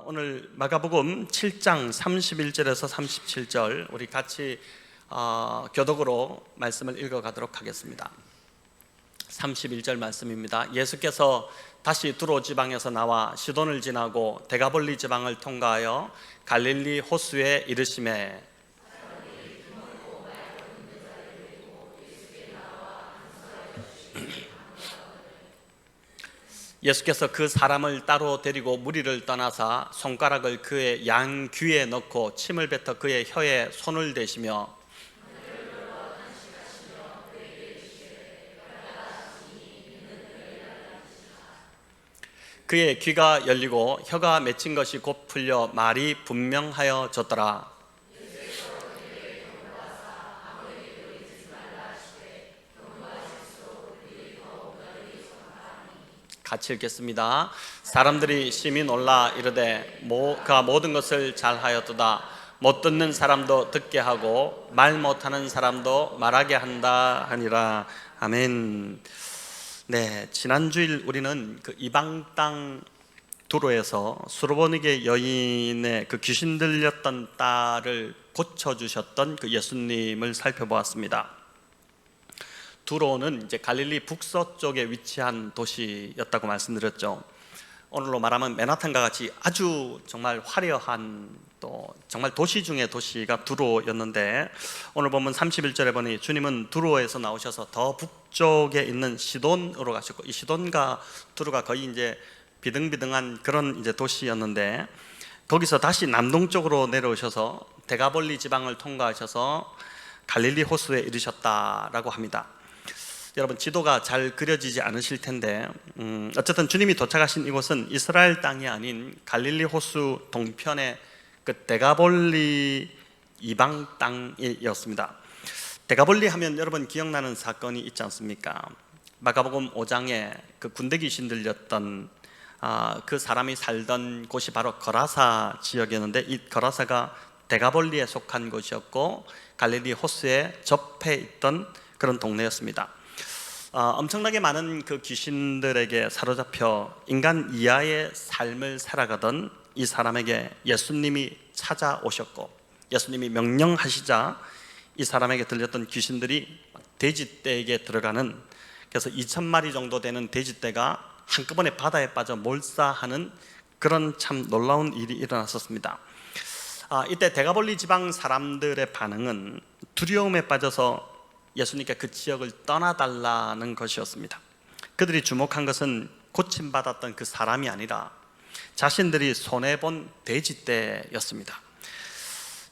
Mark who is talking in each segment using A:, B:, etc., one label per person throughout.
A: 오늘 마가복음 7장 31절에서 37절 우리 같이 교독으로 말씀을 읽어가도록 하겠습니다. 31절 말씀입니다. 예수께서 다시 두로 지방에서 나와 시돈을 지나고 데가볼리 지방을 통과하여 갈릴리 호수에 이르시매 예수께서 그 사람을 따로 데리고 무리를 떠나사 손가락을 그의 양 귀에 넣고 침을 뱉어 그의 혀에 손을 대시며 그의 귀가 열리고 혀가 맺힌 것이 곧 풀려 말이 분명하여졌더라. 같이 읽겠습니다. 사람들이 심히 놀라 이르되 그가 모든 것을 잘하였도다. 못 듣는 사람도 듣게 하고 말 못하는 사람도 말하게 한다 하니라. 아멘. 네, 지난주일 우리는 그 이방 땅 두로에서 수르보니게 여인의 그 귀신 들렸던 딸을 고쳐주셨던 그 예수님을 살펴보았습니다. 두로는 이제 갈릴리 북서쪽에 위치한 도시였다고 말씀드렸죠. 오늘로 말하면 맨하탄과 같이 아주 정말 화려한 또 정말 도시 중의 도시가 두로였는데, 오늘 보면 31절에 보니 주님은 두로에서 나오셔서 더 북쪽에 있는 시돈으로 가셨고, 이 시돈과 두로가 거의 이제 비등비등한 그런 이제 도시였는데, 거기서 다시 남동쪽으로 내려오셔서 데가볼리 지방을 통과하셔서 갈릴리 호수에 이르셨다라고 합니다. 여러분, 지도가 잘 그려지지 않으실 텐데 어쨌든 주님이 도착하신 이곳은 이스라엘 땅이 아닌 갈릴리 호수 동편의 그 데가볼리 이방 땅이었습니다. 데가볼리 하면 여러분 기억나는 사건이 있지 않습니까? 마가복음 5장에 그 군대 귀신 들렸던 그 사람이 살던 곳이 바로 거라사 지역이었는데, 이 거라사가 데가볼리에 속한 곳이었고 갈릴리 호수에 접해 있던 그런 동네였습니다. 엄청나게 많은 그 귀신들에게 사로잡혀 인간 이하의 삶을 살아가던 이 사람에게 예수님이 찾아오셨고, 예수님이 명령하시자 이 사람에게 들렸던 귀신들이 돼지떼에게 들어가는, 그래서 2,000마리 정도 되는 돼지떼가 한꺼번에 바다에 빠져 몰사하는 그런 참 놀라운 일이 일어났었습니다. 이때 데가볼리 지방 사람들의 반응은 두려움에 빠져서 예수님께 그 지역을 떠나달라는 것이었습니다. 그들이 주목한 것은 고침받았던 그 사람이 아니라 자신들이 손해본 돼지떼였습니다.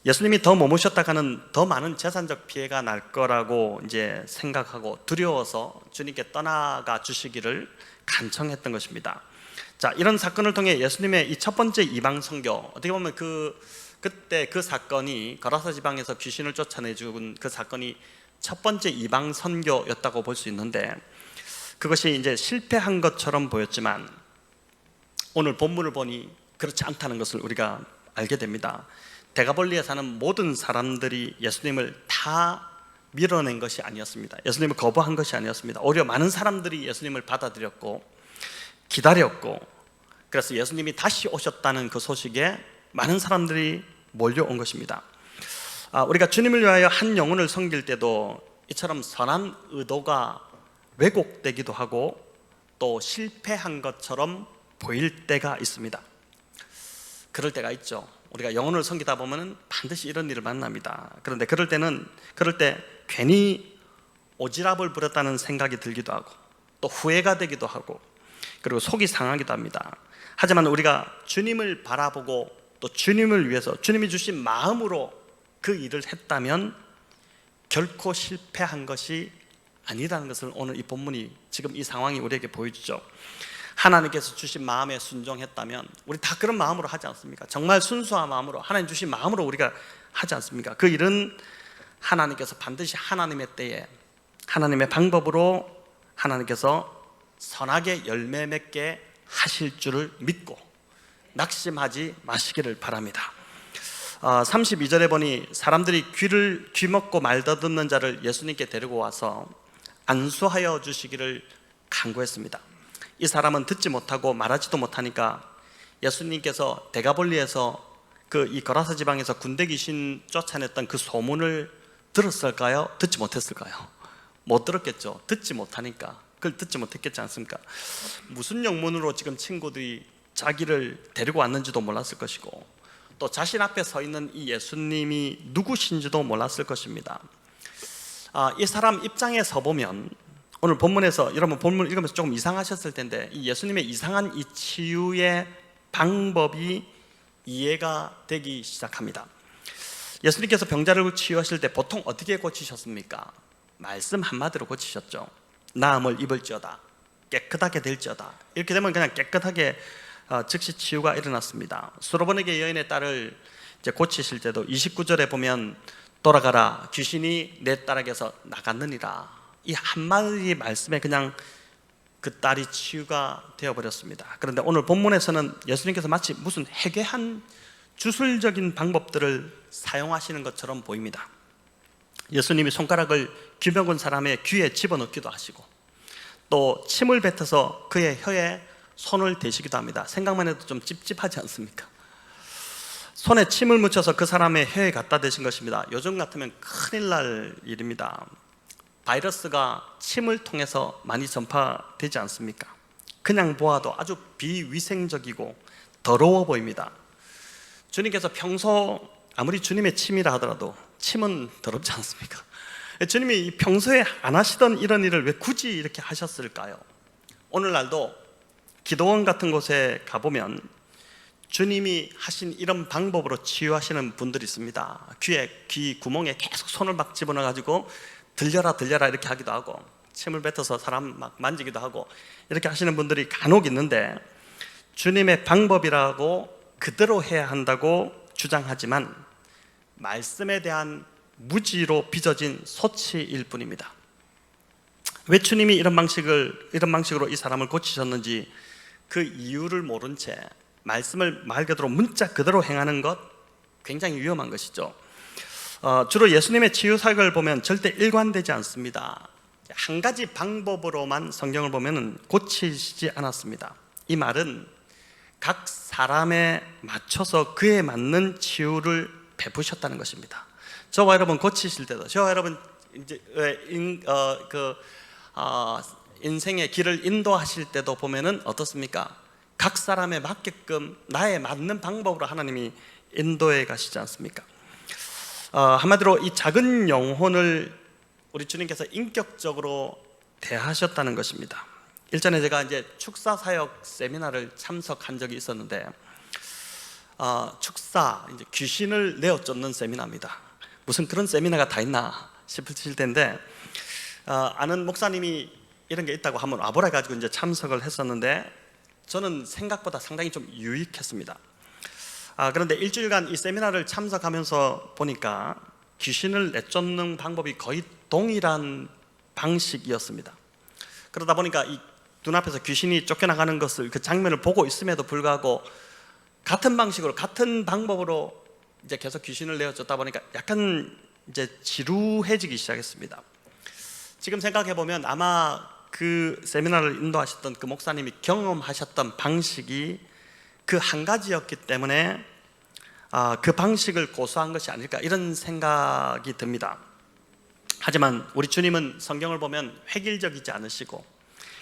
A: 예수님이 더 머무셨다가는 더 많은 재산적 피해가 날 거라고 이제 생각하고 두려워서 주님께 떠나가 주시기를 간청했던 것입니다. 자, 이런 사건을 통해 예수님의 이 첫 번째 이방 선교, 어떻게 보면 그때 그 사건이 거라사 지방에서 귀신을 쫓아내 죽은 그 사건이 첫 번째 이방 선교였다고 볼 수 있는데, 그것이 이제 실패한 것처럼 보였지만 오늘 본문을 보니 그렇지 않다는 것을 우리가 알게 됩니다. 데가볼리에 사는 모든 사람들이 예수님을 다 밀어낸 것이 아니었습니다. 예수님을 거부한 것이 아니었습니다. 오히려 많은 사람들이 예수님을 받아들였고 기다렸고, 그래서 예수님이 다시 오셨다는 그 소식에 많은 사람들이 몰려온 것입니다. 우리가 주님을 위하여 한 영혼을 섬길 때도 이처럼 선한 의도가 왜곡되기도 하고 또 실패한 것처럼 보일 때가 있습니다. 그럴 때가 있죠. 우리가 영혼을 섬기다 보면 반드시 이런 일을 만납니다. 그런데 그럴 때 괜히 오지랖을 부렸다는 생각이 들기도 하고 또 후회가 되기도 하고 그리고 속이 상하기도 합니다. 하지만 우리가 주님을 바라보고 또 주님을 위해서 주님이 주신 마음으로 그 일을 했다면 결코 실패한 것이 아니라는 것을 오늘 이 본문이, 지금 이 상황이 우리에게 보여주죠. 하나님께서 주신 마음에 순종했다면 우리 다 그런 마음으로 하지 않습니까? 정말 순수한 마음으로 하나님 주신 마음으로 우리가 하지 않습니까? 그 일은 하나님께서 반드시 하나님의 때에 하나님의 방법으로 하나님께서 선하게 열매 맺게 하실 줄을 믿고 낙심하지 마시기를 바랍니다. 32절에 보니 사람들이 귀 먹고 말 더듬는 자를 예수님께 데리고 와서 안수하여 주시기를 간구했습니다. 이 사람은 듣지 못하고 말하지도 못하니까 예수님께서 데가볼리에서 그 이 거라사 지방에서 군대 귀신 쫓아냈던 그 소문을 들었을까요? 듣지 못했을까요? 못 들었겠죠. 듣지 못하니까. 그걸 듣지 못했겠지 않습니까? 무슨 영문으로 지금 친구들이 자기를 데리고 왔는지도 몰랐을 것이고, 또 자신 앞에 서 있는 이 예수님이 누구신지도 몰랐을 것입니다. 이 사람 입장에 서 보면, 오늘 본문에서 여러분 본문 읽으면서 조금 이상하셨을 텐데, 이 예수님의 이상한 이 치유의 방법이 이해가 되기 시작합니다. 예수님께서 병자를 치유하실 때 보통 어떻게 고치셨습니까? 말씀 한마디로 고치셨죠. 나음을 입을지어다, 깨끗하게 될지어다. 이렇게 되면 그냥 깨끗하게 즉시 치유가 일어났습니다. 수로보네게 여인의 딸을 이제 고치실 때도 29절에 보면 돌아가라, 귀신이 내 딸에게서 나갔느니라. 이 한마디 말씀에 그냥 그 딸이 치유가 되어버렸습니다. 그런데 오늘 본문에서는 예수님께서 마치 무슨 해괴한 주술적인 방법들을 사용하시는 것처럼 보입니다. 예수님이 손가락을 귀 먹은 사람의 귀에 집어넣기도 하시고, 또 침을 뱉어서 그의 혀에 손을 대시기도 합니다. 생각만 해도 좀 찝찝하지 않습니까? 손에 침을 묻혀서 그 사람의 혀에 갖다 대신 것입니다. 요즘 같으면 큰일 날 일입니다. 바이러스가 침을 통해서 많이 전파되지 않습니까? 그냥 보아도 아주 비위생적이고 더러워 보입니다. 주님께서 평소 아무리 주님의 침이라 하더라도 침은 더럽지 않습니까? 주님이 평소에 안 하시던 이런 일을 왜 굳이 이렇게 하셨을까요? 오늘날도 기도원 같은 곳에 가보면 주님이 하신 이런 방법으로 치유하시는 분들이 있습니다. 귀 구멍에 계속 손을 막 집어넣어가지고 들려라 들려라 이렇게 하기도 하고, 침을 뱉어서 사람 막 만지기도 하고, 이렇게 하시는 분들이 간혹 있는데, 주님의 방법이라고 그대로 해야 한다고 주장하지만 말씀에 대한 무지로 빚어진 소치일 뿐입니다. 왜 주님이 이런 방식으로 이 사람을 고치셨는지 그 이유를 모른 채 말씀을 말 그대로 문자 그대로 행하는 것, 굉장히 위험한 것이죠. 주로 예수님의 치유 사역을 보면 절대 일관되지 않습니다. 한 가지 방법으로만 성경을 보면 고치시지 않았습니다. 이 말은 각 사람에 맞춰서 그에 맞는 치유를 베푸셨다는 것입니다. 저와 여러분 고치실 때도, 저와 여러분 이제 인생의 길을 인도하실 때도 보면은 어떻습니까? 각 사람에 맞게끔 나에 맞는 방법으로 하나님이 인도해 가시지 않습니까? 한마디로 이 작은 영혼을 우리 주님께서 인격적으로 대하셨다는 것입니다. 일전에 제가 이제 축사 사역 세미나를 참석한 적이 있었는데, 축사 이제 귀신을 내어 쫓는 세미나입니다. 무슨 그런 세미나가 다 있나 싶으실 텐데, 아는 목사님이 이런 게 있다고 한번 와보라 가지고 이제 참석을 했었는데, 저는 생각보다 상당히 좀 유익했습니다. 그런데 일주일간 이 세미나를 참석하면서 보니까 귀신을 내쫓는 방법이 거의 동일한 방식이었습니다. 그러다 보니까 이 눈앞에서 귀신이 쫓겨나가는 것을, 그 장면을 보고 있음에도 불구하고 같은 방식으로, 같은 방법으로 이제 계속 귀신을 내어쫓다 보니까 약간 이제 지루해지기 시작했습니다. 지금 생각해 보면 아마 그 세미나를 인도하셨던 그 목사님이 경험하셨던 방식이 그 한 가지였기 때문에 그 방식을 고수한 것이 아닐까, 이런 생각이 듭니다. 하지만 우리 주님은 성경을 보면 획일적이지 않으시고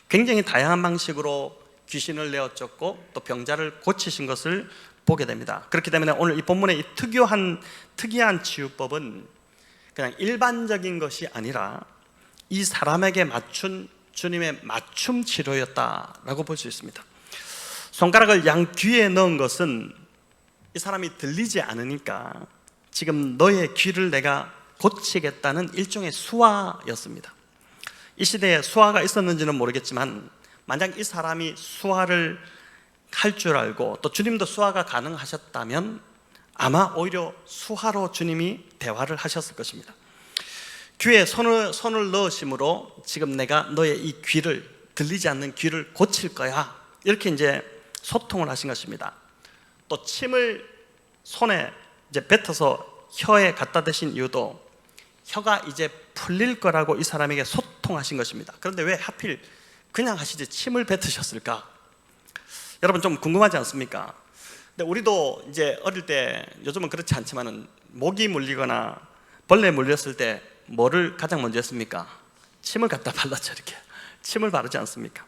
A: 굉장히 다양한 방식으로 귀신을 내어쫓고 또 병자를 고치신 것을 보게 됩니다. 그렇기 때문에 오늘 이 본문의 이 특이한 치유법은 그냥 일반적인 것이 아니라 이 사람에게 맞춘 주님의 맞춤 치료였다라고 볼 수 있습니다. 손가락을 양 귀에 넣은 것은 이 사람이 들리지 않으니까 지금 너의 귀를 내가 고치겠다는 일종의 수화였습니다. 이 시대에 수화가 있었는지는 모르겠지만 만약 이 사람이 수화를 할 줄 알고 또 주님도 수화가 가능하셨다면 아마 오히려 수화로 주님이 대화를 하셨을 것입니다. 귀에 손을 넣으심으로 지금 내가 너의 이 귀를, 들리지 않는 귀를 고칠 거야, 이렇게 이제 소통을 하신 것입니다. 또 침을 손에 이제 뱉어서 혀에 갖다 대신 이유도 혀가 이제 풀릴 거라고 이 사람에게 소통하신 것입니다. 그런데 왜 하필 그냥 하시지 침을 뱉으셨을까? 여러분 좀 궁금하지 않습니까? 근데 우리도 이제 어릴 때, 요즘은 그렇지 않지만은 모기 물리거나 벌레 물렸을 때 뭐를 가장 먼저 했습니까? 침을 갖다 발랐죠. 이렇게 침을 바르지 않습니까?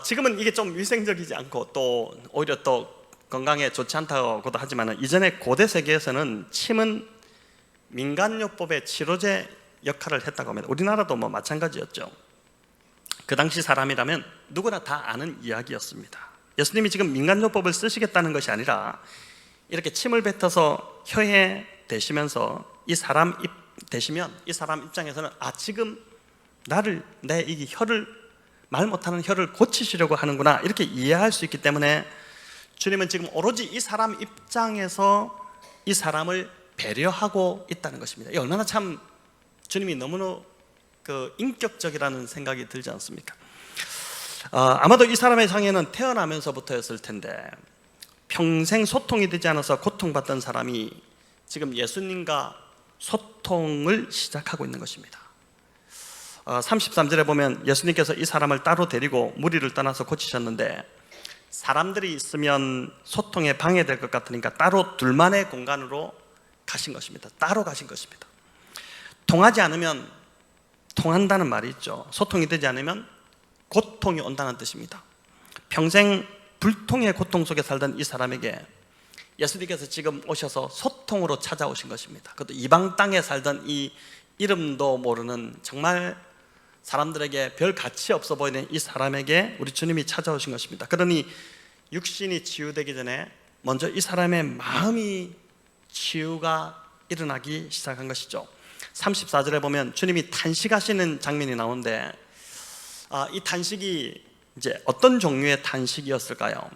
A: 지금은 이게 좀 위생적이지 않고 또 오히려 또 건강에 좋지 않다고도 하지만, 이전에 고대 세계에서는 침은 민간요법의 치료제 역할을 했다고 합니다. 우리나라도 뭐 마찬가지였죠. 그 당시 사람이라면 누구나 다 아는 이야기였습니다. 예수님이 지금 민간요법을 쓰시겠다는 것이 아니라 이렇게 침을 뱉어서 혀에 대시면서 이 사람 입장에서는 지금 내 이 혀를, 말 못하는 혀를 고치시려고 하는구나, 이렇게 이해할 수 있기 때문에 주님은 지금 오로지 이 사람 입장에서 이 사람을 배려하고 있다는 것입니다. 이 얼마나 참 주님이 너무나 인격적이라는 생각이 들지 않습니까? 아마도 이 사람의 장애는 태어나면서부터였을 텐데 평생 소통이 되지 않아서 고통받던 사람이 지금 예수님과 소통을 시작하고 있는 것입니다. 33절에 보면 예수님께서 이 사람을 따로 데리고 무리를 떠나서 고치셨는데, 사람들이 있으면 소통에 방해될 것 같으니까 따로 둘만의 공간으로 가신 것입니다. 따로 가신 것입니다. 통하지 않으면, 통한다는 말이 있죠. 소통이 되지 않으면 고통이 온다는 뜻입니다. 평생 불통의 고통 속에 살던 이 사람에게 예수님께서 지금 오셔서 소통으로 찾아오신 것입니다. 그것도 이방 땅에 살던 이 이름도 모르는, 정말 사람들에게 별 가치 없어 보이는 이 사람에게 우리 주님이 찾아오신 것입니다. 그러니 육신이 치유되기 전에 먼저 이 사람의 마음이 치유가 일어나기 시작한 것이죠. 34절에 보면 주님이 탄식하시는 장면이 나오는데, 이 탄식이 이제 어떤 종류의 탄식이었을까요?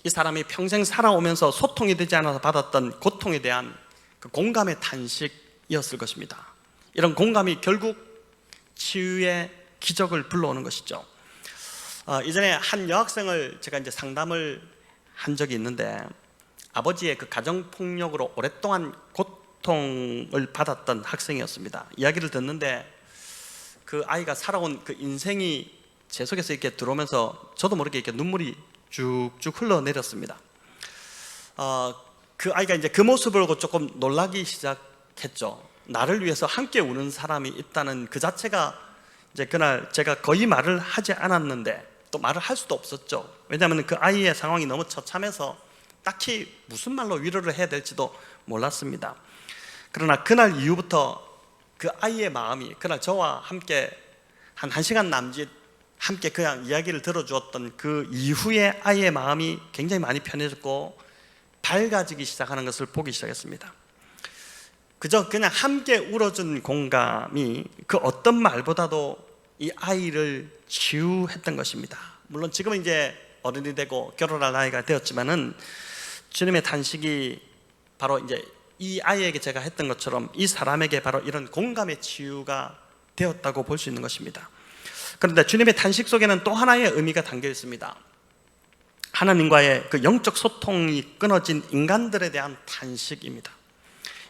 A: 이 사람이 평생 살아오면서 소통이 되지 않아서 받았던 고통에 대한 그 공감의 탄식이었을 것입니다. 이런 공감이 결국 치유의 기적을 불러오는 것이죠. 이전에 한 여학생을 제가 이제 상담을 한 적이 있는데, 아버지의 그 가정폭력으로 오랫동안 고통을 받았던 학생이었습니다. 이야기를 듣는데 그 아이가 살아온 그 인생이 제 속에서 이렇게 들어오면서 저도 모르게 이렇게 눈물이 쭉쭉 흘러내렸습니다. 그 아이가 이제 그 모습을 보고 조금 놀라기 시작했죠. 나를 위해서 함께 우는 사람이 있다는 그 자체가, 이제 그날 제가 거의 말을 하지 않았는데 또 말을 할 수도 없었죠. 왜냐하면 그 아이의 상황이 너무 처참해서 딱히 무슨 말로 위로를 해야 될지도 몰랐습니다. 그러나 그날 이후부터 그 아이의 마음이, 그날 저와 함께 한 1시간 남짓 함께 그냥 이야기를 들어주었던 그 이후에 아이의 마음이 굉장히 많이 편해졌고 밝아지기 시작하는 것을 보기 시작했습니다. 그냥 함께 울어준 공감이 그 어떤 말보다도 이 아이를 치유했던 것입니다. 물론 지금은 이제 어른이 되고 결혼할 나이가 되었지만은 주님의 탄식이 바로 이제 이 아이에게 제가 했던 것처럼 이 사람에게 바로 이런 공감의 치유가 되었다고 볼 수 있는 것입니다. 그런데 주님의 탄식 속에는 또 하나의 의미가 담겨 있습니다. 하나님과의 그 영적 소통이 끊어진 인간들에 대한 탄식입니다.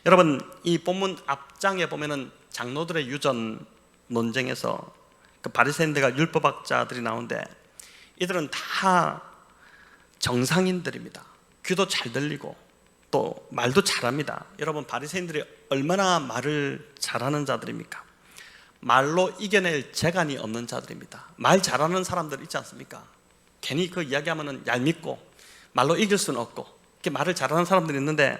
A: 여러분, 이 본문 앞장에 보면은 장로들의 유전 논쟁에서 그 바리새인들과 율법학자들이 나오는데, 이들은 다 정상인들입니다. 귀도 잘 들리고 또 말도 잘합니다. 여러분, 바리새인들이 얼마나 말을 잘하는 자들입니까? 말로 이겨낼 재간이 없는 자들입니다. 말 잘하는 사람들 있지 않습니까? 괜히 그 이야기하면은 얄밉고 말로 이길 수는 없고, 이렇게 말을 잘하는 사람들이 있는데,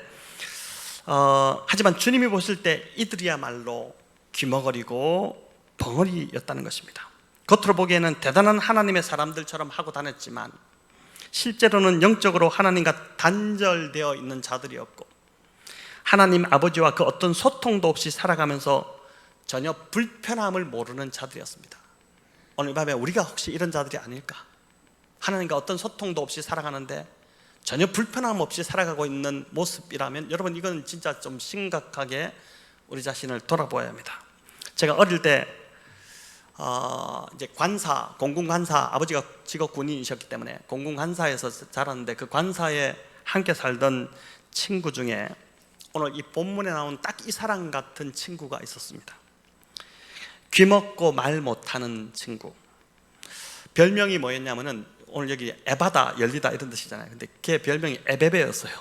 A: 하지만 주님이 보실 때 이들이야말로 귀머거리고 벙어리였다는 것입니다. 겉으로 보기에는 대단한 하나님의 사람들처럼 하고 다녔지만 실제로는 영적으로 하나님과 단절되어 있는 자들이었고, 하나님 아버지와 그 어떤 소통도 없이 살아가면서 전혀 불편함을 모르는 자들이었습니다. 오늘 밤에 우리가 혹시 이런 자들이 아닐까? 하나님과 어떤 소통도 없이 살아가는데 전혀 불편함 없이 살아가고 있는 모습이라면, 여러분, 이건 진짜 좀 심각하게 우리 자신을 돌아보아야 합니다. 제가 어릴 때 이제 관사, 공군관사, 아버지가 직업 군인이셨기 때문에 공군관사에서 자랐는데, 그 관사에 함께 살던 친구 중에 오늘 이 본문에 나온 딱 이 사람 같은 친구가 있었습니다. 귀먹고 말 못하는 친구. 별명이 뭐였냐면은, 오늘 여기 에바다 열리다 이런 뜻이잖아요. 근데 걔 별명이 에베베였어요.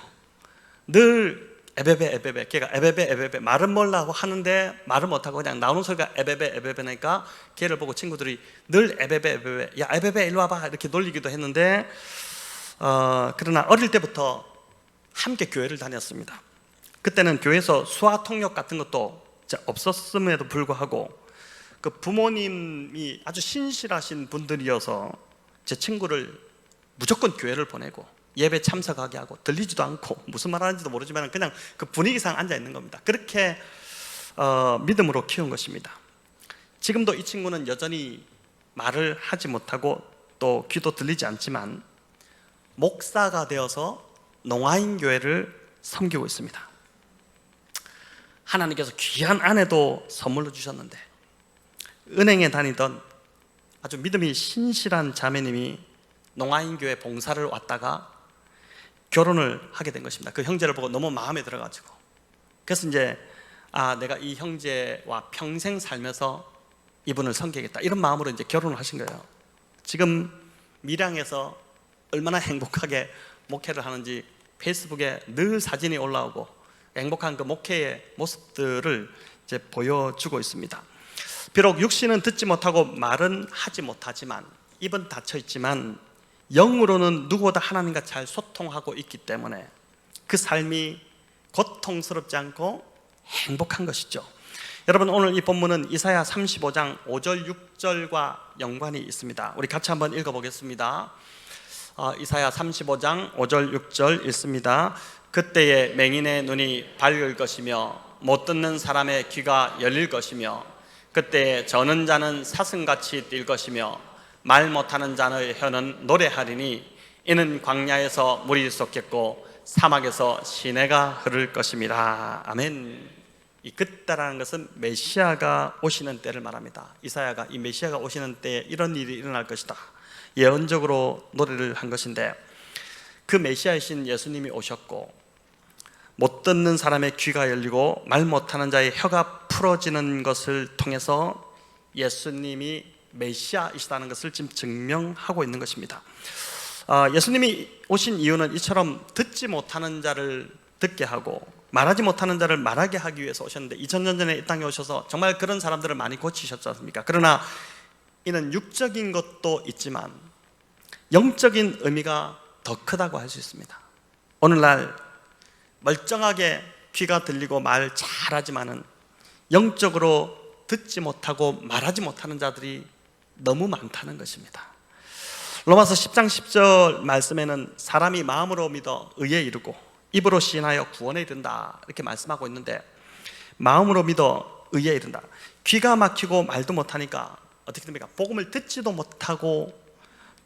A: 늘 에베베 걔가 에베베 말은 몰라고 하는데 말을 못하고 그냥 나오는 소리가 에베베니까 걔를 보고 친구들이 늘 에베베 야 에베베 일로 와봐 이렇게 놀리기도 했는데 그러나 어릴 때부터 함께 교회를 다녔습니다. 그때는 교회에서 수화 통역 같은 것도 없었음에도 불구하고 그 부모님이 아주 신실하신 분들이어서 제 친구를 무조건 교회를 보내고 예배 참석하게 하고 들리지도 않고 무슨 말 하는지도 모르지만 그냥 그 분위기상 앉아 있는 겁니다. 그렇게 믿음으로 키운 것입니다. 지금도 이 친구는 여전히 말을 하지 못하고 또 귀도 들리지 않지만 목사가 되어서 농아인 교회를 섬기고 있습니다. 하나님께서 귀한 아내도 선물로 주셨는데 은행에 다니던 아주 믿음이 신실한 자매님이 농아인 교회 봉사를 왔다가 결혼을 하게 된 것입니다. 그 형제를 보고 너무 마음에 들어가지고 그래서 이제 내가 이 형제와 평생 살면서 이분을 섬기겠다 이런 마음으로 이제 결혼을 하신 거예요. 지금 밀양에서 얼마나 행복하게 목회를 하는지 페이스북에 늘 사진이 올라오고 행복한 그 목회의 모습들을 이제 보여주고 있습니다. 비록 육신은 듣지 못하고 말은 하지 못하지만 입은 닫혀 있지만 영으로는 누구보다 하나님과 잘 소통하고 있기 때문에 그 삶이 고통스럽지 않고 행복한 것이죠. 여러분 오늘 이 본문은 이사야 35장 5절 6절과 연관이 있습니다. 우리 같이 한번 읽어보겠습니다. 이사야 35장 5절 6절 읽습니다. 그때에 맹인의 눈이 밝을 것이며 못 듣는 사람의 귀가 열릴 것이며 그때에 저는 자는 사슴같이 뛸 것이며 말 못하는 자의 혀는 노래하리니 이는 광야에서 물이 솟겠고 사막에서 시내가 흐를 것임이라. 아멘. 이 그때라는 것은 메시아가 오시는 때를 말합니다. 이사야가 이 메시아가 오시는 때에 이런 일이 일어날 것이다 예언적으로 노래를 한 것인데 그 메시아이신 예수님이 오셨고 못 듣는 사람의 귀가 열리고 말 못하는 자의 혀가 풀어지는 것을 통해서 예수님이 메시아이시다는 것을 지금 증명하고 있는 것입니다. 예수님이 오신 이유는 이처럼 듣지 못하는 자를 듣게 하고 말하지 못하는 자를 말하게 하기 위해서 오셨는데 2000년 전에 이 땅에 오셔서 정말 그런 사람들을 많이 고치셨지 않습니까? 그러나 이는 육적인 것도 있지만 영적인 의미가 더 크다고 할 수 있습니다. 오늘날 멀쩡하게 귀가 들리고 말 잘하지만은 영적으로 듣지 못하고 말하지 못하는 자들이 너무 많다는 것입니다. 로마서 10장 10절 말씀에는 사람이 마음으로 믿어 의에 이르고 입으로 시인하여 구원에 이른다 이렇게 말씀하고 있는데 마음으로 믿어 의에 이른다. 귀가 막히고 말도 못하니까 어떻게 됩니까? 복음을 듣지도 못하고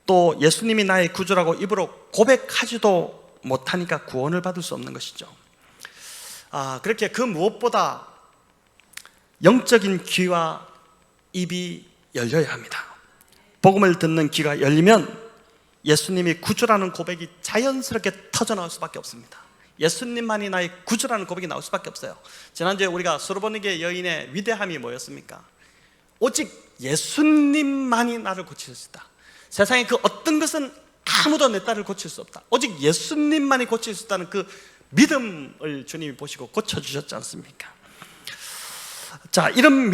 A: 또 예수님이 나의 구주라고 입으로 고백하지도 못하니까 구원을 받을 수 없는 것이죠. 그렇게 그 무엇보다 영적인 귀와 입이 열려야 합니다. 복음을 듣는 귀가 열리면 예수님이 구주라는 고백이 자연스럽게 터져나올 수밖에 없습니다. 예수님만이 나의 구주라는 고백이 나올 수밖에 없어요. 지난주에 우리가 소로보니게 여인의 위대함이 뭐였습니까? 오직 예수님만이 나를 고칠 수 있다. 세상에 그 어떤 것은 아무도 내 딸을 고칠 수 없다. 오직 예수님만이 고칠 수 있다는 그 믿음을 주님이 보시고 고쳐주셨지 않습니까? 자, 이런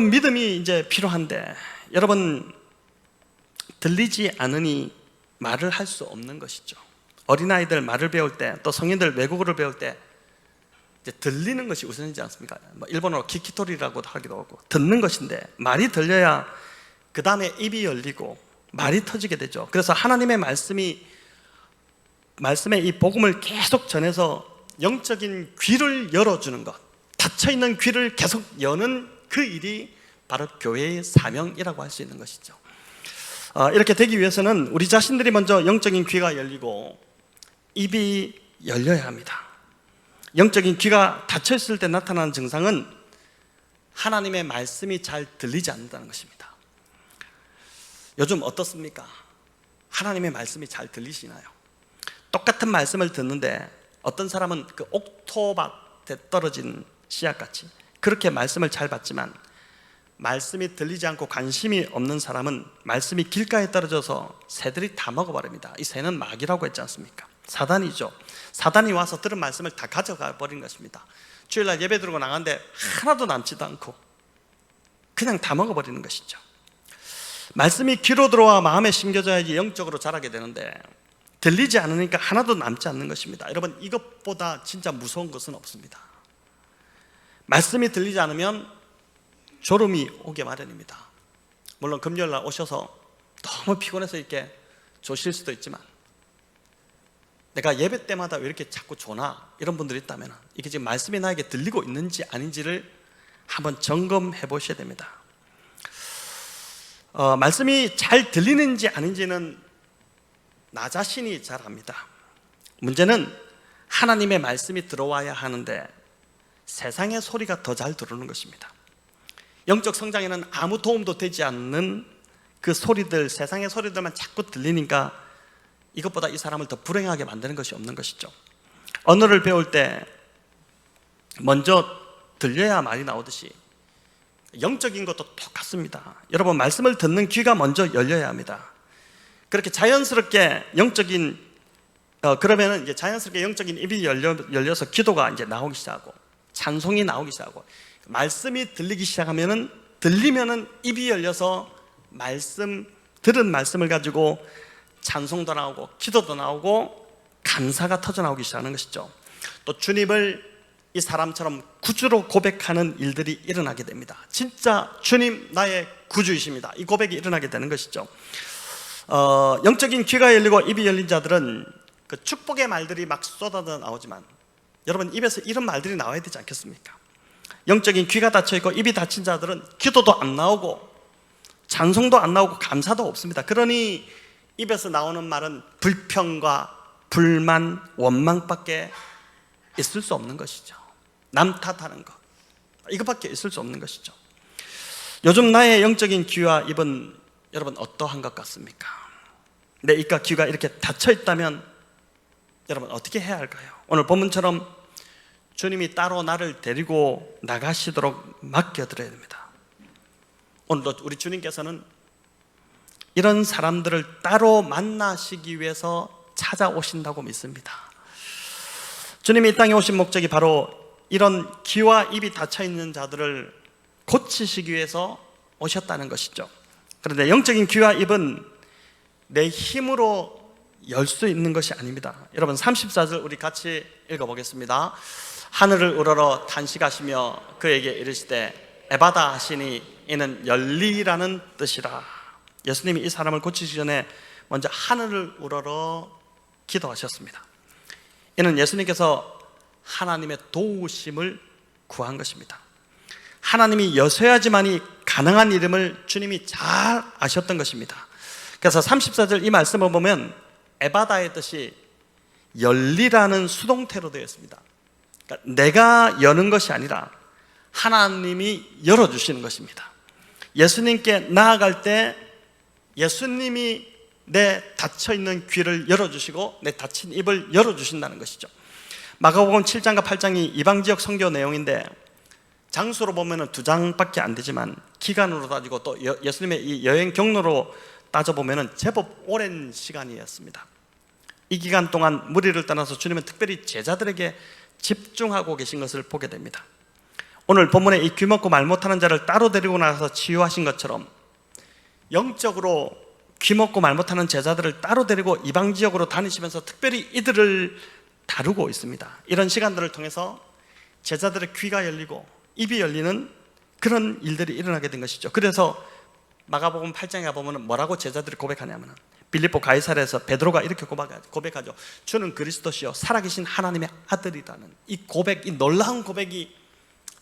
A: 믿음이 이제 필요한데 여러분 들리지 않으니 말을 할 수 없는 것이죠. 어린아이들 말을 배울 때 또 성인들 외국어를 배울 때 이제 들리는 것이 우선이지 않습니까? 일본어로 키키토리라고 하기도 하고 듣는 것인데 말이 들려야 그 다음에 입이 열리고 말이 터지게 되죠. 그래서 하나님의 말씀의 이 복음을 계속 전해서 영적인 귀를 열어주는 것, 닫혀있는 귀를 계속 여는 그 일이 바로 교회의 사명이라고 할 수 있는 것이죠. 이렇게 되기 위해서는 우리 자신들이 먼저 영적인 귀가 열리고 입이 열려야 합니다. 영적인 귀가 닫혀있을 때 나타나는 증상은 하나님의 말씀이 잘 들리지 않는다는 것입니다. 요즘 어떻습니까? 하나님의 말씀이 잘 들리시나요? 똑같은 말씀을 듣는데 어떤 사람은 그 옥토밭에 떨어진 씨앗같이 그렇게 말씀을 잘 받지만 말씀이 들리지 않고 관심이 없는 사람은 말씀이 길가에 떨어져서 새들이 다 먹어버립니다. 이 새는 마귀라고 했지 않습니까? 사단이죠. 사단이 와서 들은 말씀을 다 가져가 버린 것입니다. 주일날 예배 드리고 나갔는데 하나도 남지도 않고 그냥 다 먹어버리는 것이죠. 말씀이 귀로 들어와 마음에 심겨져야지 영적으로 자라게 되는데 들리지 않으니까 하나도 남지 않는 것입니다. 여러분, 이것보다 진짜 무서운 것은 없습니다. 말씀이 들리지 않으면 졸음이 오게 마련입니다. 물론 금요일날 오셔서 너무 피곤해서 이렇게 조실 수도 있지만, 내가 예배 때마다 왜 이렇게 자꾸 조나, 이런 분들이 있다면 이게 지금 말씀이 나에게 들리고 있는지 아닌지를 한번 점검해 보셔야 됩니다. 말씀이 잘 들리는지 아닌지는 나 자신이 잘 압니다. 문제는 하나님의 말씀이 들어와야 하는데 세상의 소리가 더 잘 들어오는 것입니다. 영적 성장에는 아무 도움도 되지 않는 그 소리들, 세상의 소리들만 자꾸 들리니까 이것보다 이 사람을 더 불행하게 만드는 것이 없는 것이죠. 언어를 배울 때 먼저 들려야 말이 나오듯이 영적인 것도 똑같습니다. 여러분, 말씀을 듣는 귀가 먼저 열려야 합니다. 그렇게 자연스럽게 그러면은 이제 자연스럽게 영적인 입이 열려서 기도가 이제 나오기 시작하고 찬송이 나오기 시작하고 말씀이 들리면은 입이 열려서 들은 말씀을 가지고 찬송도 나오고 기도도 나오고 감사가 터져 나오기 시작하는 것이죠. 또 주님을 이 사람처럼 구주로 고백하는 일들이 일어나게 됩니다. 진짜 주님 나의 구주이십니다, 이 고백이 일어나게 되는 것이죠. 영적인 귀가 열리고 입이 열린 자들은 그 축복의 말들이 막 쏟아져 나오지만, 여러분, 입에서 이런 말들이 나와야 되지 않겠습니까? 영적인 귀가 닫혀있고 입이 닫힌 자들은 기도도 안 나오고 찬송도 안 나오고 감사도 없습니다. 그러니 입에서 나오는 말은 불평과 불만, 원망밖에 있을 수 없는 것이죠. 남 탓하는 것, 이것밖에 있을 수 없는 것이죠. 요즘 나의 영적인 귀와 입은 여러분 어떠한 것 같습니까? 내 입과 귀가 이렇게 닫혀 있다면 여러분 어떻게 해야 할까요? 오늘 본문처럼 주님이 따로 나를 데리고 나가시도록 맡겨드려야 됩니다. 오늘도 우리 주님께서는 이런 사람들을 따로 만나시기 위해서 찾아오신다고 믿습니다. 주님이 이 땅에 오신 목적이 바로 이런 귀와 입이 닫혀있는 자들을 고치시기 위해서 오셨다는 것이죠. 그런데 영적인 귀와 입은 내 힘으로 열 수 있는 것이 아닙니다. 여러분, 34절 우리 같이 읽어보겠습니다. 하늘을 우러러 탄식하시며 그에게 이르시되 에바다 하시니 이는 열리라는 뜻이라. 예수님이 이 사람을 고치시기 전에 먼저 하늘을 우러러 기도하셨습니다. 이는 예수님께서 하나님의 도우심을 구한 것입니다. 하나님이 여서야지만이 가능한 이름을 주님이 잘 아셨던 것입니다. 그래서 34절 이 말씀을 보면 에바다의 뜻이 열리라는 수동태로 되어 있습니다. 그러니까 내가 여는 것이 아니라 하나님이 열어주시는 것입니다. 예수님께 나아갈 때 예수님이 내 닫혀있는 귀를 열어주시고 내 닫힌 입을 열어주신다는 것이죠. 마가복음 7장과 8장이 이방지역 선교 내용인데 장수로 보면 2장밖에 안 되지만 기간으로 따지고 또 예수님의 이 여행 경로로 따져보면 제법 오랜 시간이었습니다. 이 기간 동안 무리를 떠나서 주님은 특별히 제자들에게 집중하고 계신 것을 보게 됩니다. 오늘 본문에 이 귀 먹고 말 못하는 자를 따로 데리고 나가서 치유하신 것처럼 영적으로 귀 먹고 말 못하는 제자들을 따로 데리고 이방 지역으로 다니시면서 특별히 이들을 다루고 있습니다. 이런 시간들을 통해서 제자들의 귀가 열리고 입이 열리는 그런 일들이 일어나게 된 것이죠. 그래서 마가복음 8장에 보면 뭐라고 제자들이 고백하냐면 빌립보 가이사랴에서 베드로가 이렇게 고백하죠. 주는 그리스도시요 살아계신 하나님의 아들이라는 이 고백, 이 놀라운 고백이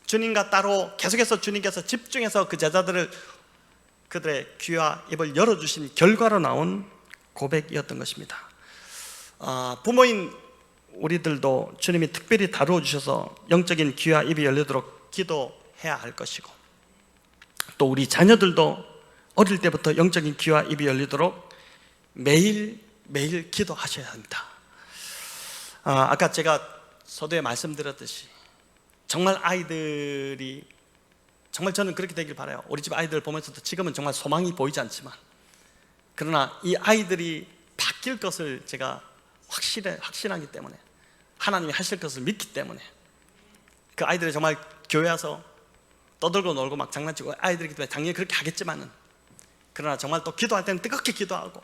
A: 주님과 따로 계속해서 주님께서 집중해서 그 제자들을 그들의 귀와 입을 열어주신 결과로 나온 고백이었던 것입니다. 부모인 우리들도 주님이 특별히 다루어 주셔서 영적인 귀와 입이 열리도록 기도해야 할 것이고, 또 우리 자녀들도 어릴 때부터 영적인 귀와 입이 열리도록 매일 기도하셔야 합니다. 아까 제가 서두에 말씀드렸듯이 정말 아이들이 정말 저는 그렇게 되길 바라요. 우리 집 아이들 보면서도 지금은 정말 소망이 보이지 않지만, 그러나 이 아이들이 바뀔 것을 제가 확신하기 때문에, 하나님이 하실 것을 믿기 때문에, 그 아이들이 정말 교회 와서 떠들고 놀고 막 장난치고, 아이들이기 때문에 당연히 그렇게 하겠지만은, 그러나 정말 또 기도할 때는 뜨겁게 기도하고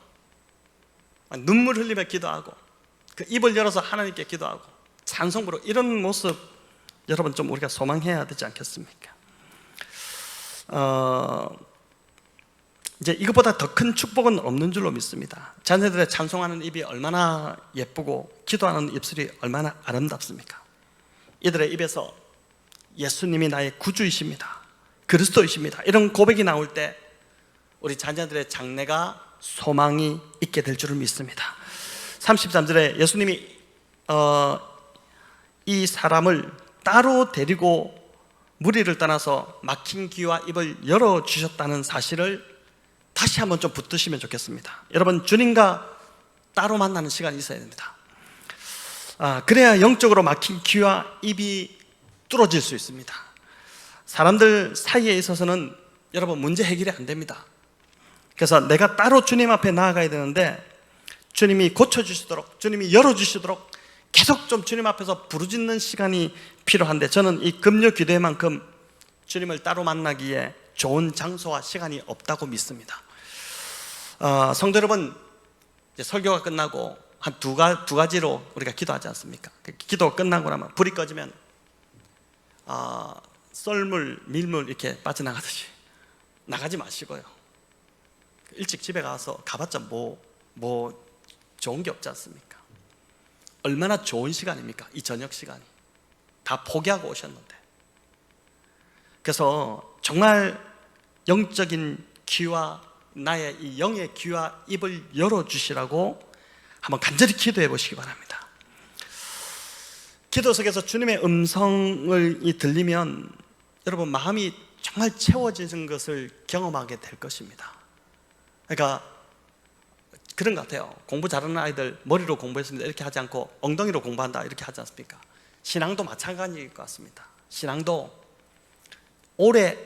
A: 눈물 흘리며 기도하고 그 입을 열어서 하나님께 기도하고 찬송 부르고, 이런 모습 여러분 좀 우리가 소망해야 되지 않겠습니까? 이제 이것보다 더 큰 축복은 없는 줄로 믿습니다. 자녀들의 찬송하는 입이 얼마나 예쁘고 기도하는 입술이 얼마나 아름답습니까? 이들의 입에서 예수님이 나의 구주이십니다, 그리스도이십니다, 이런 고백이 나올 때 우리 자녀들의 장래가 소망이 있게 될 줄을 믿습니다. 33절에 예수님이 이 사람을 따로 데리고 무리를 떠나서 막힌 귀와 입을 열어주셨다는 사실을 다시 한번 좀 붙드시면 좋겠습니다. 여러분, 주님과 따로 만나는 시간이 있어야 됩니다. 그래야 영적으로 막힌 귀와 입이 뚫어질 수 있습니다. 사람들 사이에 있어서는 여러분 문제 해결이 안 됩니다. 그래서 내가 따로 주님 앞에 나아가야 되는데, 주님이 고쳐주시도록, 주님이 열어주시도록 계속 좀 주님 앞에서 부르짖는 시간이 필요한데, 저는 이 금요 기도회만큼 주님을 따로 만나기에 좋은 장소와 시간이 없다고 믿습니다. 성도 여러분, 이제 설교가 끝나고 한 두 가지로 우리가 기도하지 않습니까? 기도가 끝나고 나면 불이 꺼지면 썰물, 밀물 이렇게 빠져나가듯이 나가지 마시고요, 일찍 집에 가서 가봤자 뭐 좋은 게 없지 않습니까? 얼마나 좋은 시간입니까? 이 저녁 시간이 다 포기하고 오셨는데. 그래서 정말 영적인 귀와 나의 이 영의 귀와 입을 열어주시라고 한번 간절히 기도해 보시기 바랍니다. 기도 속에서 주님의 음성을 들리면 여러분 마음이 정말 채워지는 것을 경험하게 될 것입니다. 그러니까 그런 것 같아요. 공부 잘하는 아이들 머리로 공부했습니다 이렇게 하지 않고 엉덩이로 공부한다 이렇게 하지 않습니까? 신앙도 마찬가지일 것 같습니다. 신앙도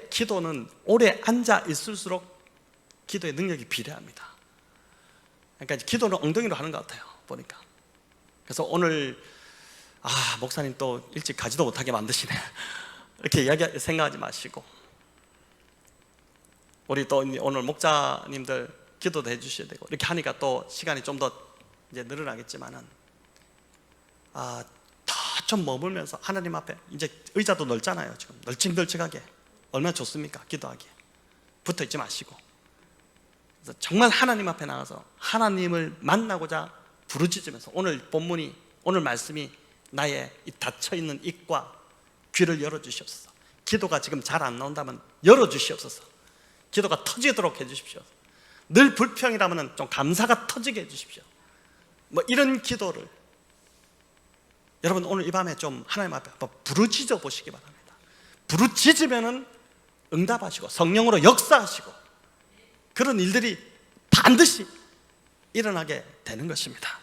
A: 기도는 오래 앉아 있을수록 기도의 능력이 비례합니다. 그러니까 기도는 엉덩이로 하는 것 같아요, 보니까. 그래서 오늘 목사님 또 일찍 가지도 못하게 만드시네 이렇게 생각하지 마시고, 우리 또 오늘 목자님들 기도도 해주셔야 되고, 이렇게 하니까 또 시간이 좀 더 이제 늘어나겠지만은 더 좀 머물면서 하나님 앞에, 이제 의자도 넓잖아요. 지금 널찍널찍하게 얼마나 좋습니까? 기도하기에 붙어 있지 마시고, 그래서 정말 하나님 앞에 나가서 하나님을 만나고자 부르짖으면서, 오늘 본문이, 오늘 말씀이 나의 이 닫혀있는 입과 귀를 열어주시옵소서. 기도가 지금 잘 안 나온다면 열어주시옵소서. 기도가 터지도록 해주십시오. 늘 불평이라면 좀 감사가 터지게 해주십시오. 이런 기도를 여러분 오늘 이 밤에 좀 하나님 앞에 부르짖어 보시기 바랍니다. 부르짖으면 응답하시고 성령으로 역사하시고 그런 일들이 반드시 일어나게 되는 것입니다.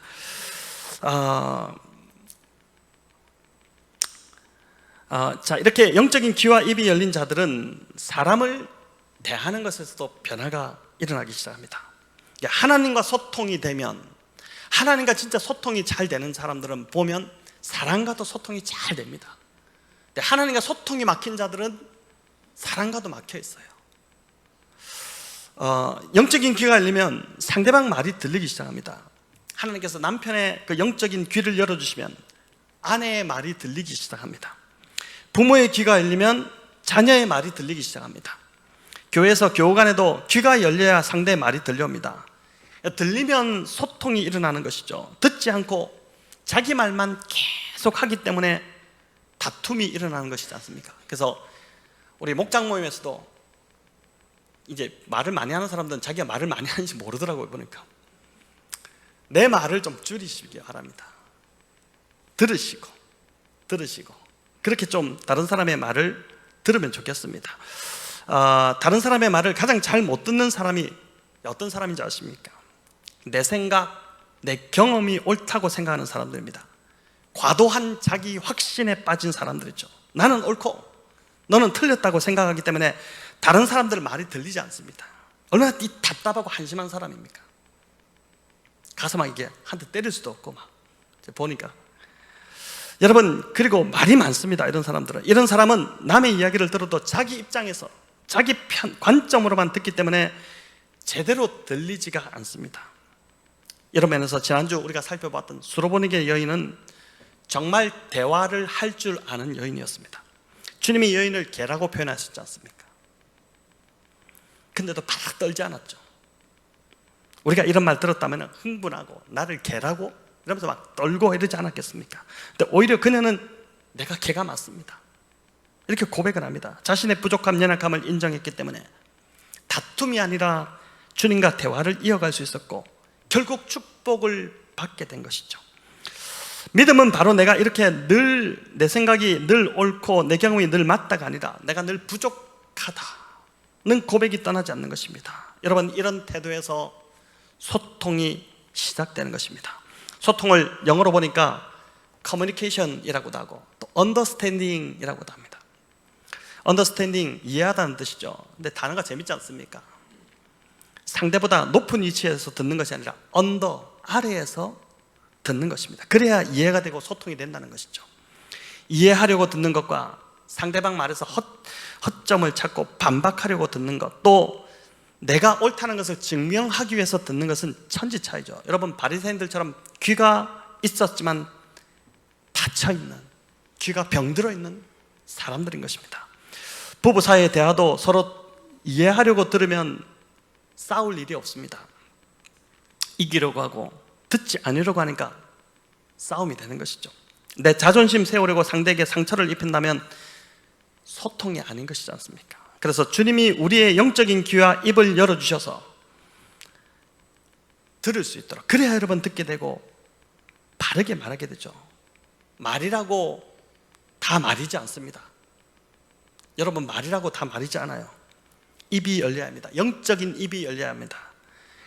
A: 자, 이렇게 영적인 귀와 입이 열린 자들은 사람을 대하는 것에서도 변화가 일어나기 시작합니다. 하나님과 소통이 되면, 하나님과 진짜 소통이 잘 되는 사람들은 보면 사람과도 소통이 잘 됩니다. 근데 하나님과 소통이 막힌 자들은 사람과도 막혀 있어요. 영적인 귀가 열리면 상대방 말이 들리기 시작합니다. 하나님께서 남편의 그 영적인 귀를 열어주시면 아내의 말이 들리기 시작합니다. 부모의 귀가 열리면 자녀의 말이 들리기 시작합니다. 교회에서 교우간에도 귀가 열려야 상대의 말이 들려옵니다. 들리면 소통이 일어나는 것이죠. 듣지 않고 자기 말만 계속 하기 때문에 다툼이 일어나는 것이지 않습니까? 그래서 우리 목장 모임에서도 이제 말을 많이 하는 사람들은 자기가 말을 많이 하는지 모르더라고요. 보니까 내 말을 좀 줄이시기 바랍니다. 들으시고 그렇게 좀 다른 사람의 말을 들으면 좋겠습니다. 다른 사람의 말을 가장 잘 못 듣는 사람이 어떤 사람인지 아십니까? 내 생각, 내 경험이 옳다고 생각하는 사람들입니다. 과도한 자기 확신에 빠진 사람들이죠. 나는 옳고 너는 틀렸다고 생각하기 때문에 다른 사람들 말이 들리지 않습니다. 얼마나 답답하고 한심한 사람입니까? 가서 막 이게 한 대 때릴 수도 없고 막 보니까. 여러분, 그리고 말이 많습니다. 이런 사람들은. 이런 사람은 남의 이야기를 들어도 자기 입장에서 자기 관점으로만 듣기 때문에 제대로 들리지가 않습니다. 이런 면에서 지난주 우리가 살펴봤던 수로보니게 여인은 정말 대화를 할 줄 아는 여인이었습니다. 주님이 여인을 개라고 표현하셨지 않습니까? 근데도 바닥 떨지 않았죠. 우리가 이런 말 들었다면 흥분하고 나를 개라고? 이러면서 막 떨고 이러지 않았겠습니까? 근데 오히려 그녀는 내가 개가 맞습니다, 이렇게 고백을 합니다. 자신의 부족함, 연약함을 인정했기 때문에 다툼이 아니라 주님과 대화를 이어갈 수 있었고 결국 축복을 받게 된 것이죠. 믿음은 바로 내가 이렇게 늘 내 생각이 늘 옳고 내 경험이 늘 맞다가 아니라 내가 늘 부족하다는 고백이 떠나지 않는 것입니다. 여러분, 이런 태도에서 소통이 시작되는 것입니다. 소통을 영어로 보니까 communication이라고도 하고 또 understanding이라고도 합니다. understanding, 이해하다는 뜻이죠. 근데 단어가 재밌지 않습니까? 상대보다 높은 위치에서 듣는 것이 아니라 under, 아래에서 듣는 것입니다. 그래야 이해가 되고 소통이 된다는 것이죠. 이해하려고 듣는 것과 상대방 말에서 허점을 찾고 반박하려고 듣는 것, 또 내가 옳다는 것을 증명하기 위해서 듣는 것은 천지 차이죠. 여러분, 바리새인들처럼 귀가 있었지만 닫혀있는, 귀가 병들어 있는 사람들인 것입니다. 부부 사이의 대화도 서로 이해하려고 들으면 싸울 일이 없습니다. 이기려고 하고 듣지 않으려고 하니까 싸움이 되는 것이죠. 내 자존심 세우려고 상대에게 상처를 입힌다면 소통이 아닌 것이지 않습니까? 그래서 주님이 우리의 영적인 귀와 입을 열어주셔서 들을 수 있도록, 그래야 여러분 듣게 되고 바르게 말하게 되죠. 말이라고 다 말이지 않습니다. 여러분, 말이라고 다 말이지 않아요. 입이 열려야 합니다. 영적인 입이 열려야 합니다.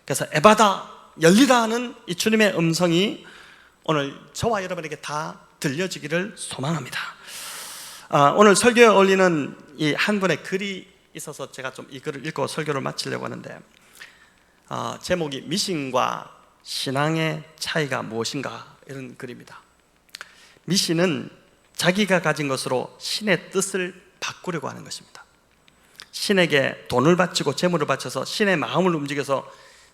A: 그래서 에바다, 열리라 하는 이 주님의 음성이 오늘 저와 여러분에게 다 들려지기를 소망합니다. 오늘 설교에 어울리는 이 한 분의 글이 있어서 제가 좀 이 글을 읽고 설교를 마치려고 하는데, 제목이 미신과 신앙의 차이가 무엇인가, 이런 글입니다. 미신은 자기가 가진 것으로 신의 뜻을 바꾸려고 하는 것입니다. 신에게 돈을 바치고 재물을 바쳐서 신의 마음을 움직여서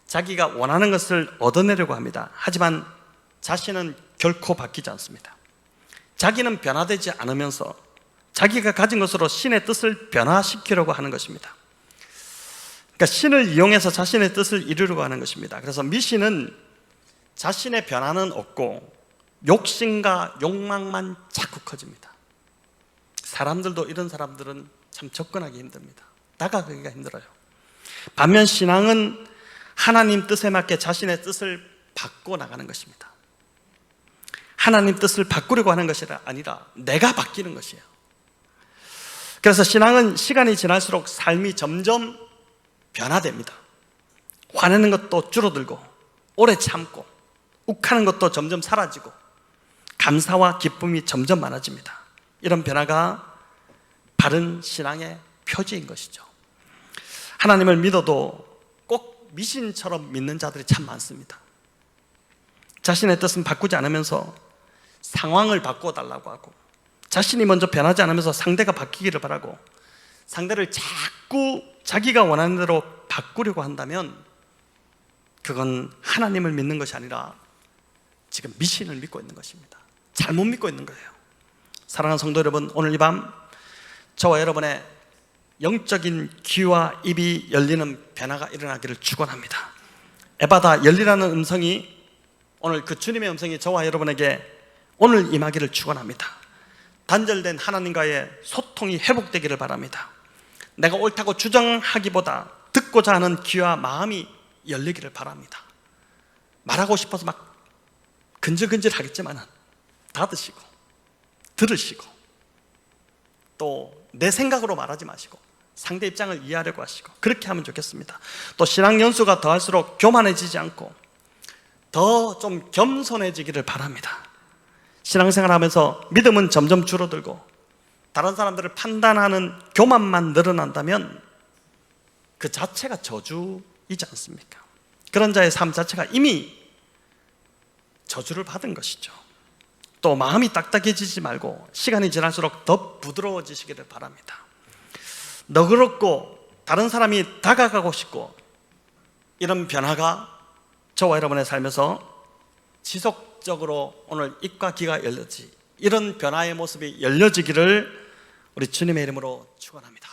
A: 자기가 원하는 것을 얻어내려고 합니다. 하지만 자신은 결코 바뀌지 않습니다. 자기는 변화되지 않으면서 자기가 가진 것으로 신의 뜻을 변화시키려고 하는 것입니다. 그러니까 신을 이용해서 자신의 뜻을 이루려고 하는 것입니다. 그래서 미신은 자신의 변화는 없고 욕심과 욕망만 자꾸 커집니다. 사람들도, 이런 사람들은 참 접근하기 힘듭니다. 다가가기가 힘들어요. 반면 신앙은 하나님 뜻에 맞게 자신의 뜻을 바꿔 나가는 것입니다. 하나님 뜻을 바꾸려고 하는 것이 아니라 내가 바뀌는 것이에요. 그래서 신앙은 시간이 지날수록 삶이 점점 변화됩니다. 화내는 것도 줄어들고 오래 참고 욱하는 것도 점점 사라지고 감사와 기쁨이 점점 많아집니다. 이런 변화가 바른 신앙의 표지인 것이죠. 하나님을 믿어도 꼭 미신처럼 믿는 자들이 참 많습니다. 자신의 뜻은 바꾸지 않으면서 상황을 바꿔달라고 하고, 자신이 먼저 변하지 않으면서 상대가 바뀌기를 바라고, 상대를 자꾸 자기가 원하는 대로 바꾸려고 한다면 그건 하나님을 믿는 것이 아니라 지금 미신을 믿고 있는 것입니다. 잘못 믿고 있는 거예요. 사랑하는 성도 여러분, 오늘 이 밤 저와 여러분의 영적인 귀와 입이 열리는 변화가 일어나기를 축원합니다. 에바다, 열리라는 음성이, 오늘 그 주님의 음성이 저와 여러분에게 오늘 임하기를 축원합니다. 단절된 하나님과의 소통이 회복되기를 바랍니다. 내가 옳다고 주장하기보다 듣고자 하는 귀와 마음이 열리기를 바랍니다. 말하고 싶어서 막 근질근질 하겠지만 닫으시고 들으시고 또 내 생각으로 말하지 마시고 상대 입장을 이해하려고 하시고, 그렇게 하면 좋겠습니다. 또 신앙 연수가 더할수록 교만해지지 않고 더 좀 겸손해지기를 바랍니다. 신앙생활 하면서 믿음은 점점 줄어들고 다른 사람들을 판단하는 교만만 늘어난다면 그 자체가 저주이지 않습니까? 그런 자의 삶 자체가 이미 저주를 받은 것이죠. 또 마음이 딱딱해지지 말고 시간이 지날수록 더 부드러워지시기를 바랍니다. 너그럽고 다른 사람이 다가가고 싶고 이런 변화가 저와 여러분의 삶에서 지속적으로 오늘 입과 귀가 열려지 이런 변화의 모습이 열려지기를 우리 주님의 이름으로 축원합니다.